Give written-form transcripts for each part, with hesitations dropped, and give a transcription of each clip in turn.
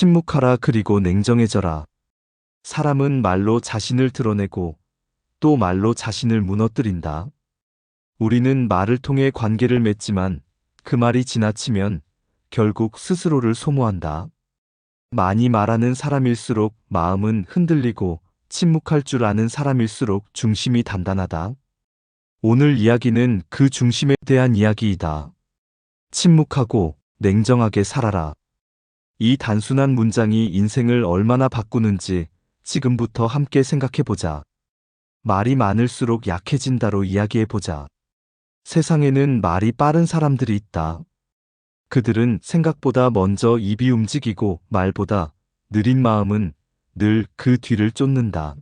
침묵하라 그리고 냉정해져라. 사람은 말로 자신을 드러내고 또 말로 자신을 무너뜨린다. 우리는 말을 통해 관계를 맺지만 그 말이 지나치면 결국 스스로를 소모한다. 많이 말하는 사람일수록 마음은 흔들리고 침묵할 줄 아는 사람일수록 중심이 단단하다. 오늘 이야기는 그 중심에 대한 이야기이다. 침묵하고 냉정하게 살아라. 이 단순한 문장이 인생을 얼마나 바꾸는지 지금부터 함께 생각해보자. 말이 많을수록 약해진다로 이야기해보자. 세상에는 말이 빠른 사람들이 있다. 그들은 생각보다 먼저 입이 움직이고 말보다 느린 마음은 늘 그 뒤를 쫓는다.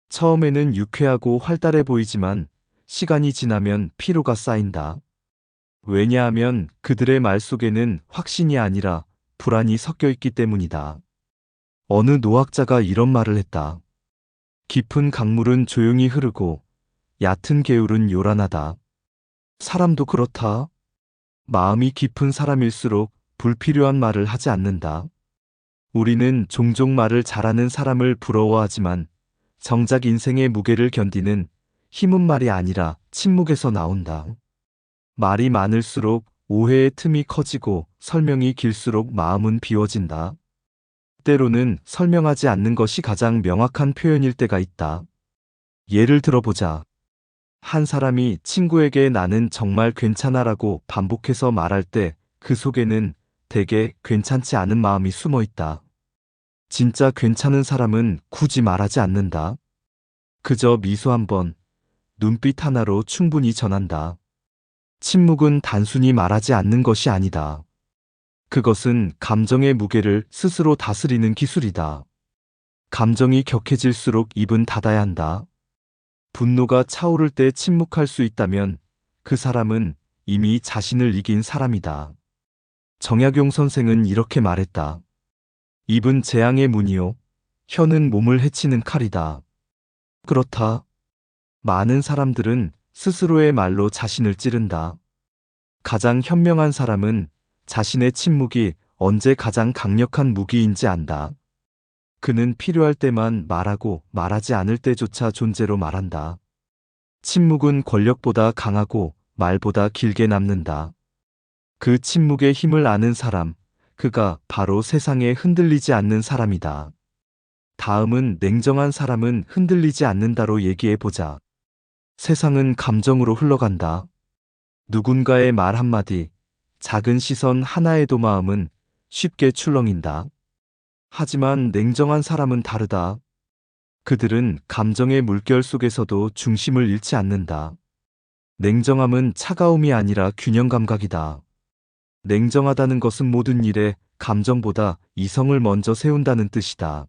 처음에는 유쾌하고 활달해 보이지만 시간이 지나면 피로가 쌓인다. 왜냐하면 그들의 말 속에는 확신이 아니라 불안이 섞여 있기 때문이다. 어느 노학자가 이런 말을 했다. 깊은 강물은 조용히 흐르고 얕은 개울은 요란하다. 사람도 그렇다. 마음이 깊은 사람일수록 불필요한 말을 하지 않는다. 우리는 종종 말을 잘하는 사람을 부러워하지만 정작 인생의 무게를 견디는 힘은 말이 아니라 침묵에서 나온다. 말이 많을수록 오해의 틈이 커지고 설명이 길수록 마음은 비워진다. 때로는 설명하지 않는 것이 가장 명확한 표현일 때가 있다. 예를 들어보자. 한 사람이 친구에게 나는 정말 괜찮아라고 반복해서 말할 때 그 속에는 대개 괜찮지 않은 마음이 숨어 있다. 진짜 괜찮은 사람은 굳이 말하지 않는다. 그저 미소 한 번, 눈빛 하나로 충분히 전한다. 침묵은 단순히 말하지 않는 것이 아니다. 그것은 감정의 무게를 스스로 다스리는 기술이다. 감정이 격해질수록 입은 닫아야 한다. 분노가 차오를 때 침묵할 수 있다면 그 사람은 이미 자신을 이긴 사람이다. 정약용 선생은 이렇게 말했다. 입은 재앙의 문이요. 혀는 몸을 해치는 칼이다. 그렇다. 많은 사람들은 스스로의 말로 자신을 찌른다. 가장 현명한 사람은 자신의 침묵이 언제 가장 강력한 무기인지 안다. 그는 필요할 때만 말하고 말하지 않을 때조차 존재로 말한다. 침묵은 권력보다 강하고 말보다 길게 남는다. 그 침묵의 힘을 아는 사람, 그가 바로 세상에 흔들리지 않는 사람이다. 다음은 냉정한 사람은 흔들리지 않는다로 얘기해보자. 세상은 감정으로 흘러간다. 누군가의 말 한마디, 작은 시선 하나에도 마음은 쉽게 출렁인다. 하지만 냉정한 사람은 다르다. 그들은 감정의 물결 속에서도 중심을 잃지 않는다. 냉정함은 차가움이 아니라 균형 감각이다. 냉정하다는 것은 모든 일에 감정보다 이성을 먼저 세운다는 뜻이다.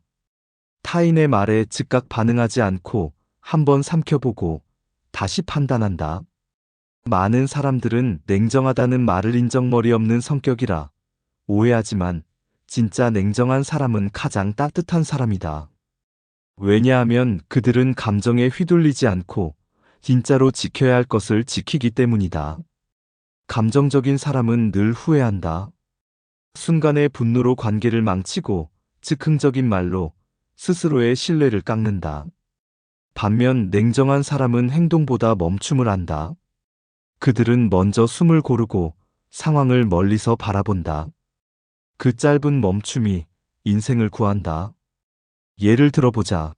타인의 말에 즉각 반응하지 않고 한번 삼켜보고 다시 판단한다. 많은 사람들은 냉정하다는 말을 인정머리 없는 성격이라 오해하지만 진짜 냉정한 사람은 가장 따뜻한 사람이다. 왜냐하면 그들은 감정에 휘둘리지 않고 진짜로 지켜야 할 것을 지키기 때문이다. 감정적인 사람은 늘 후회한다. 순간의 분노로 관계를 망치고 즉흥적인 말로 스스로의 신뢰를 깎는다. 반면 냉정한 사람은 행동보다 멈춤을 한다. 그들은 먼저 숨을 고르고 상황을 멀리서 바라본다. 그 짧은 멈춤이 인생을 구한다. 예를 들어보자.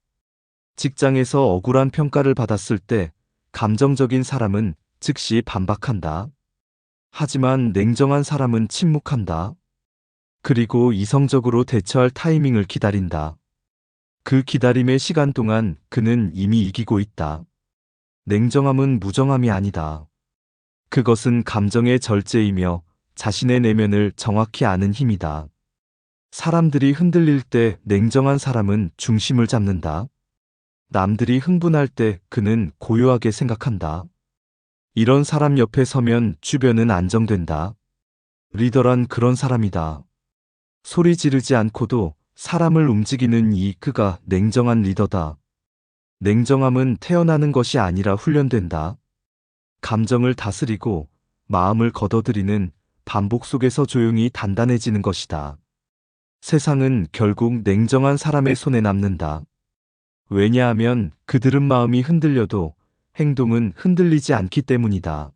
직장에서 억울한 평가를 받았을 때 감정적인 사람은 즉시 반박한다. 하지만 냉정한 사람은 침묵한다. 그리고 이성적으로 대처할 타이밍을 기다린다. 그 기다림의 시간 동안 그는 이미 이기고 있다. 냉정함은 무정함이 아니다. 그것은 감정의 절제이며 자신의 내면을 정확히 아는 힘이다. 사람들이 흔들릴 때 냉정한 사람은 중심을 잡는다. 남들이 흥분할 때 그는 고요하게 생각한다. 이런 사람 옆에 서면 주변은 안정된다. 리더란 그런 사람이다. 소리 지르지 않고도 사람을 움직이는 그가 냉정한 리더다. 냉정함은 태어나는 것이 아니라 훈련된다. 감정을 다스리고 마음을 걷어들이는 반복 속에서 조용히 단단해지는 것이다. 세상은 결국 냉정한 사람의 손에 남는다. 왜냐하면 그들은 마음이 흔들려도 행동은 흔들리지 않기 때문이다.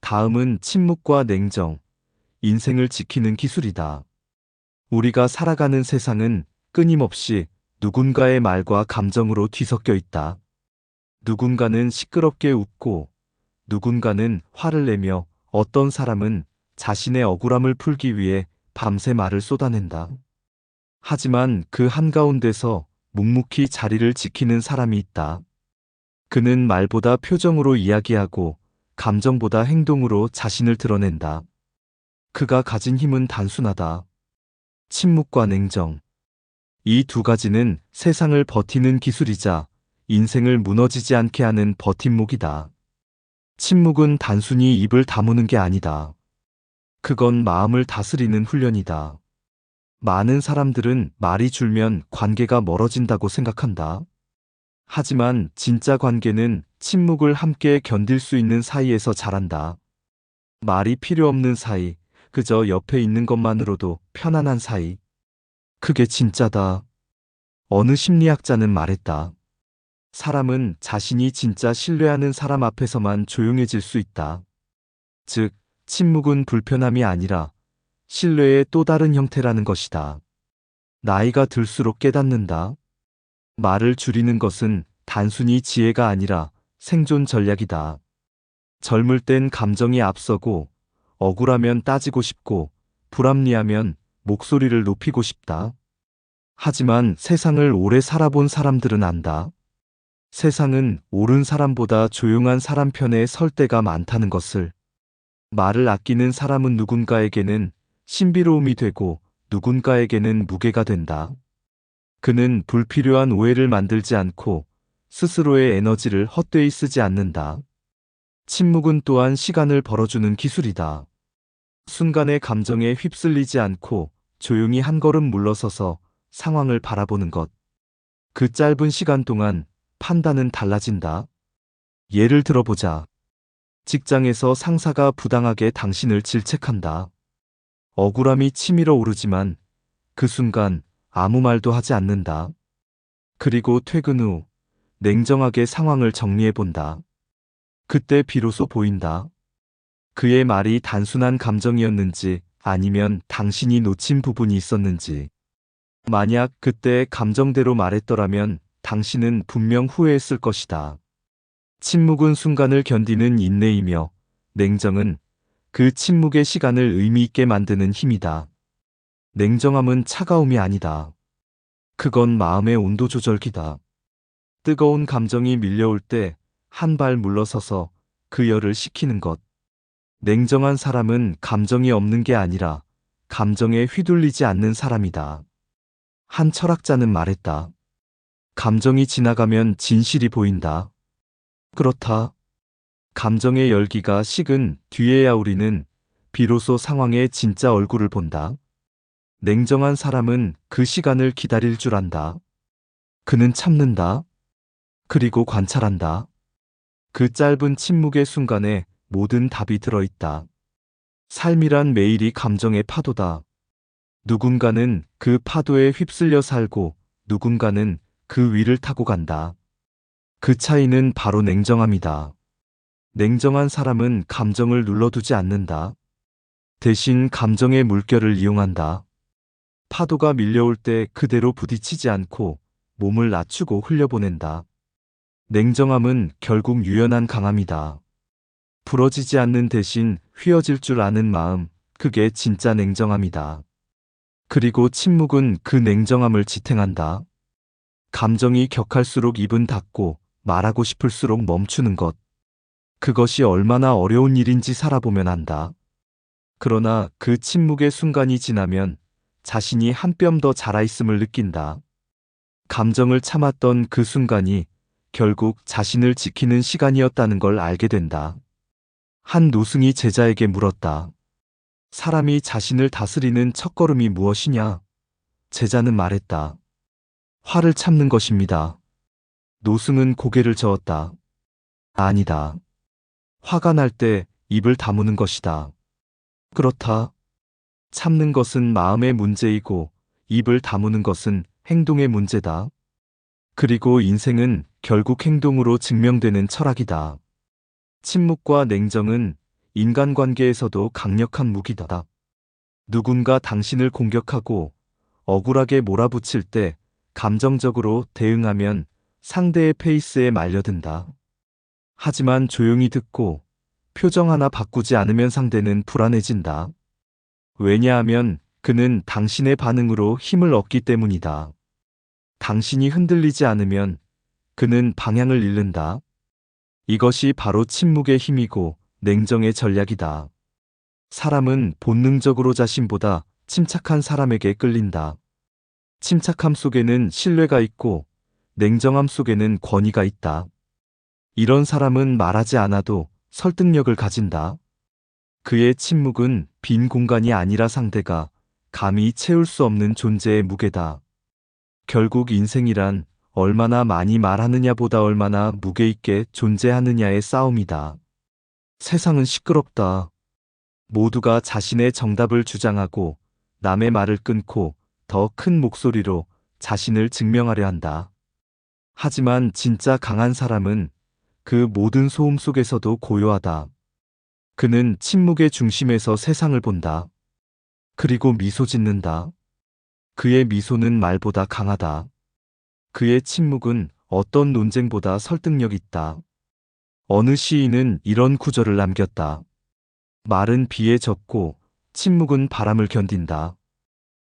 다음은 침묵과 냉정, 인생을 지키는 기술이다. 우리가 살아가는 세상은 끊임없이 누군가의 말과 감정으로 뒤섞여 있다. 누군가는 시끄럽게 웃고, 누군가는 화를 내며, 어떤 사람은 자신의 억울함을 풀기 위해 밤새 말을 쏟아낸다. 하지만 그 한가운데서 묵묵히 자리를 지키는 사람이 있다. 그는 말보다 표정으로 이야기하고 감정보다 행동으로 자신을 드러낸다. 그가 가진 힘은 단순하다. 침묵과 냉정. 이 두 가지는 세상을 버티는 기술이자 인생을 무너지지 않게 하는 버팀목이다. 침묵은 단순히 입을 다무는 게 아니다. 그건 마음을 다스리는 훈련이다. 많은 사람들은 말이 줄면 관계가 멀어진다고 생각한다. 하지만 진짜 관계는 침묵을 함께 견딜 수 있는 사이에서 자란다. 말이 필요 없는 사이, 그저 옆에 있는 것만으로도 편안한 사이. 그게 진짜다. 어느 심리학자는 말했다. 사람은 자신이 진짜 신뢰하는 사람 앞에서만 조용해질 수 있다. 즉, 침묵은 불편함이 아니라 신뢰의 또 다른 형태라는 것이다. 나이가 들수록 깨닫는다. 말을 줄이는 것은 단순히 지혜가 아니라 생존 전략이다. 젊을 땐 감정이 앞서고, 억울하면 따지고 싶고, 불합리하면 목소리를 높이고 싶다. 하지만 세상을 오래 살아본 사람들은 안다. 세상은 옳은 사람보다 조용한 사람 편에 설 때가 많다는 것을. 말을 아끼는 사람은 누군가에게는 신비로움이 되고 누군가에게는 무게가 된다. 그는 불필요한 오해를 만들지 않고 스스로의 에너지를 헛되이 쓰지 않는다. 침묵은 또한 시간을 벌어주는 기술이다. 순간의 감정에 휩쓸리지 않고 조용히 한 걸음 물러서서 상황을 바라보는 것. 그 짧은 시간 동안 판단은 달라진다. 예를 들어보자. 직장에서 상사가 부당하게 당신을 질책한다. 억울함이 치밀어 오르지만 그 순간 아무 말도 하지 않는다. 그리고 퇴근 후 냉정하게 상황을 정리해 본다. 그때 비로소 보인다. 그의 말이 단순한 감정이었는지 아니면 당신이 놓친 부분이 있었는지. 만약 그때 감정대로 말했더라면 당신은 분명 후회했을 것이다. 침묵은 순간을 견디는 인내이며 냉정은 그 침묵의 시간을 의미 있게 만드는 힘이다. 냉정함은 차가움이 아니다. 그건 마음의 온도 조절기다. 뜨거운 감정이 밀려올 때 한 발 물러서서 그 열을 식히는 것. 냉정한 사람은 감정이 없는 게 아니라 감정에 휘둘리지 않는 사람이다. 한 철학자는 말했다. 감정이 지나가면 진실이 보인다. 그렇다. 감정의 열기가 식은 뒤에야 우리는 비로소 상황의 진짜 얼굴을 본다. 냉정한 사람은 그 시간을 기다릴 줄 안다. 그는 참는다. 그리고 관찰한다. 그 짧은 침묵의 순간에 모든 답이 들어있다. 삶이란 매일이 감정의 파도다. 누군가는 그 파도에 휩쓸려 살고 누군가는 그 위를 타고 간다. 그 차이는 바로 냉정함이다. 냉정한 사람은 감정을 눌러두지 않는다. 대신 감정의 물결을 이용한다. 파도가 밀려올 때 그대로 부딪히지 않고 몸을 낮추고 흘려보낸다. 냉정함은 결국 유연한 강함이다. 부러지지 않는 대신 휘어질 줄 아는 마음, 그게 진짜 냉정함이다. 그리고 침묵은 그 냉정함을 지탱한다. 감정이 격할수록 입은 닫고 말하고 싶을수록 멈추는 것. 그것이 얼마나 어려운 일인지 살아보면 안다. 그러나 그 침묵의 순간이 지나면 자신이 한 뼘 더 자라있음을 느낀다. 감정을 참았던 그 순간이 결국 자신을 지키는 시간이었다는 걸 알게 된다. 한 노승이 제자에게 물었다. 사람이 자신을 다스리는 첫걸음이 무엇이냐? 제자는 말했다. 화를 참는 것입니다. 노승은 고개를 저었다. 아니다. 화가 날 때 입을 다무는 것이다. 그렇다. 참는 것은 마음의 문제이고 입을 다무는 것은 행동의 문제다. 그리고 인생은 결국 행동으로 증명되는 철학이다. 침묵과 냉정은 인간관계에서도 강력한 무기다. 누군가 당신을 공격하고 억울하게 몰아붙일 때 감정적으로 대응하면 상대의 페이스에 말려든다. 하지만 조용히 듣고 표정 하나 바꾸지 않으면 상대는 불안해진다. 왜냐하면 그는 당신의 반응으로 힘을 얻기 때문이다. 당신이 흔들리지 않으면 그는 방향을 잃는다. 이것이 바로 침묵의 힘이고 냉정의 전략이다. 사람은 본능적으로 자신보다 침착한 사람에게 끌린다. 침착함 속에는 신뢰가 있고 냉정함 속에는 권위가 있다. 이런 사람은 말하지 않아도 설득력을 가진다. 그의 침묵은 빈 공간이 아니라 상대가 감히 채울 수 없는 존재의 무게다. 결국 인생이란 얼마나 많이 말하느냐보다 얼마나 무게 있게 존재하느냐의 싸움이다. 세상은 시끄럽다. 모두가 자신의 정답을 주장하고 남의 말을 끊고 더 큰 목소리로 자신을 증명하려 한다. 하지만 진짜 강한 사람은 그 모든 소음 속에서도 고요하다. 그는 침묵의 중심에서 세상을 본다. 그리고 미소 짓는다. 그의 미소는 말보다 강하다. 그의 침묵은 어떤 논쟁보다 설득력 있다. 어느 시인은 이런 구절을 남겼다. 말은 비에 젖고 침묵은 바람을 견딘다.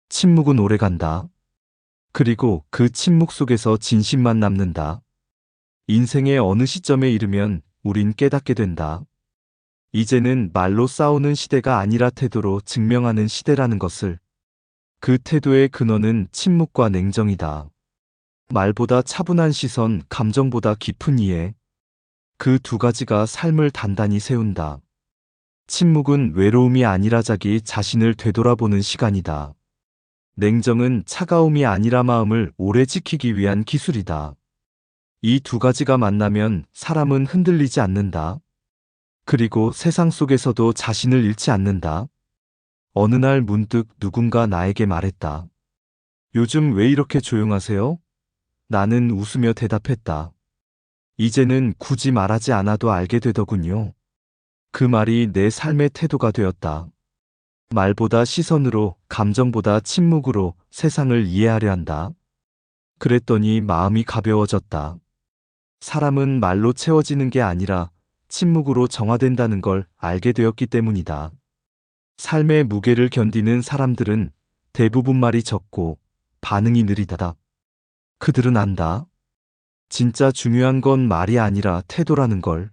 침묵은 오래간다. 그리고 그 침묵 속에서 진심만 남는다. 인생의 어느 시점에 이르면 우린 깨닫게 된다. 이제는 말로 싸우는 시대가 아니라 태도로 증명하는 시대라는 것을. 그 태도의 근원은 침묵과 냉정이다. 말보다 차분한 시선, 감정보다 깊은 이해. 그 두 가지가 삶을 단단히 세운다. 침묵은 외로움이 아니라 자기 자신을 되돌아보는 시간이다. 냉정은 차가움이 아니라 마음을 오래 지키기 위한 기술이다. 이 두 가지가 만나면 사람은 흔들리지 않는다. 그리고 세상 속에서도 자신을 잃지 않는다. 어느 날 문득 누군가 나에게 말했다. 요즘 왜 이렇게 조용하세요? 나는 웃으며 대답했다. 이제는 굳이 말하지 않아도 알게 되더군요. 그 말이 내 삶의 태도가 되었다. 말보다 시선으로, 감정보다 침묵으로 세상을 이해하려 한다. 그랬더니 마음이 가벼워졌다. 사람은 말로 채워지는 게 아니라 침묵으로 정화된다는 걸 알게 되었기 때문이다. 삶의 무게를 견디는 사람들은 대부분 말이 적고 반응이 느리다. 그들은 안다. 진짜 중요한 건 말이 아니라 태도라는 걸.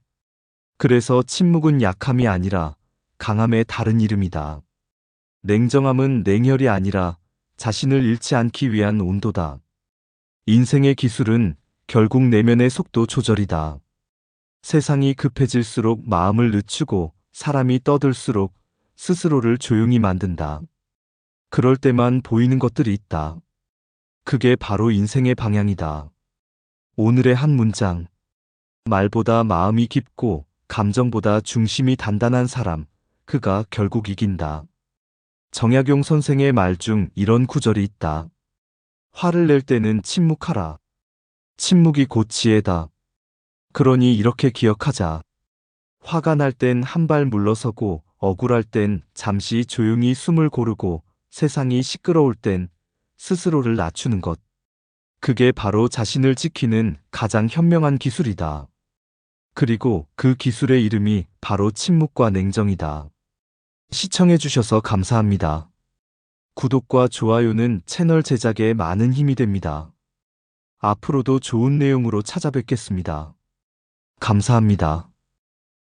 그래서 침묵은 약함이 아니라 강함의 다른 이름이다. 냉정함은 냉혈이 아니라 자신을 잃지 않기 위한 온도다. 인생의 기술은 결국 내면의 속도 조절이다. 세상이 급해질수록 마음을 늦추고 사람이 떠들수록 스스로를 조용히 만든다. 그럴 때만 보이는 것들이 있다. 그게 바로 인생의 방향이다. 오늘의 한 문장. 말보다 마음이 깊고 감정보다 중심이 단단한 사람, 그가 결국 이긴다. 정약용 선생의 말 중 이런 구절이 있다. 화를 낼 때는 침묵하라. 침묵이 곧 지혜다. 그러니 이렇게 기억하자. 화가 날 땐 한 발 물러서고 억울할 땐 잠시 조용히 숨을 고르고 세상이 시끄러울 땐 스스로를 낮추는 것. 그게 바로 자신을 지키는 가장 현명한 기술이다. 그리고 그 기술의 이름이 바로 침묵과 냉정이다. 시청해주셔서 감사합니다. 구독과 좋아요는 채널 제작에 많은 힘이 됩니다. 앞으로도 좋은 내용으로 찾아뵙겠습니다. 감사합니다.